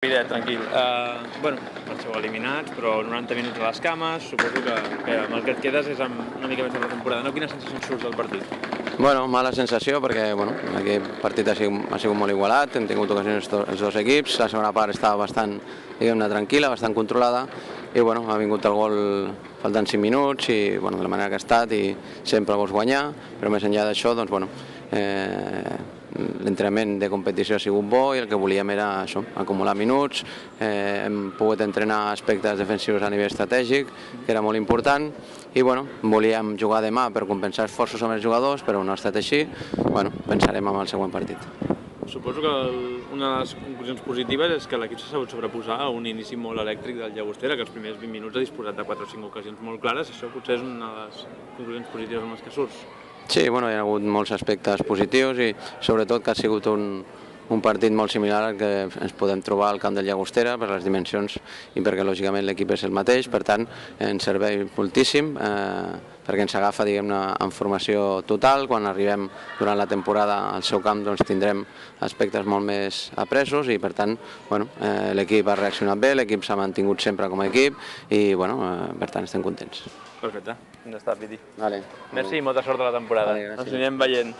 Miret, tranquil. Bueno, marxeu eliminats, però 90 minuts a les cames, suposo que amb el que et quedes és amb una mica més de la temporada. No? Quina sensació et surt del partit? Bueno, mala sensació perquè aquest partit ha sigut molt igualat, hem tingut ocasions els dos equips, la segona part estava bastant, diguem-ne, tranquil·la, bastant controlada, i ha vingut el gol faltant 5 minuts i de la manera que ha estat, i sempre vols guanyar, però més enllà d'això, l'entrenament de competició ha sigut bo i el que volíem era això, acumular minuts, hem pogut entrenar aspectes defensius a nivell estratègic, que era molt important, i volíem jugar demà per compensar esforços amb els jugadors, però no ha estat així, pensarem en el següent partit. Suposo que una de les conclusions positives és que l'equip s'ha sabut sobreposar a un inici molt elèctric del Llagostera, que els primers 20 minuts ha disposat de 4 o 5 ocasions molt clares. Això potser és una de les conclusions positives amb les que surts. Sí, hi ha hagut molts aspectes positius i sobretot que ha sigut un partit molt similar al que ens podem trobar al camp del Llagostera per les dimensions i perquè lògicament l'equip és el mateix, per tant ens serveix moltíssim perquè ens agafa en formació total. Quan arribem durant la temporada al seu camp tindrem aspectes molt més apresos i per tant l'equip ha reaccionat bé, l'equip s'ha mantingut sempre com a equip i per tant estem contents. Perfecte, ja està, Piti. Vale. Merci i molta sort a la temporada. Vale, ens anirem veient.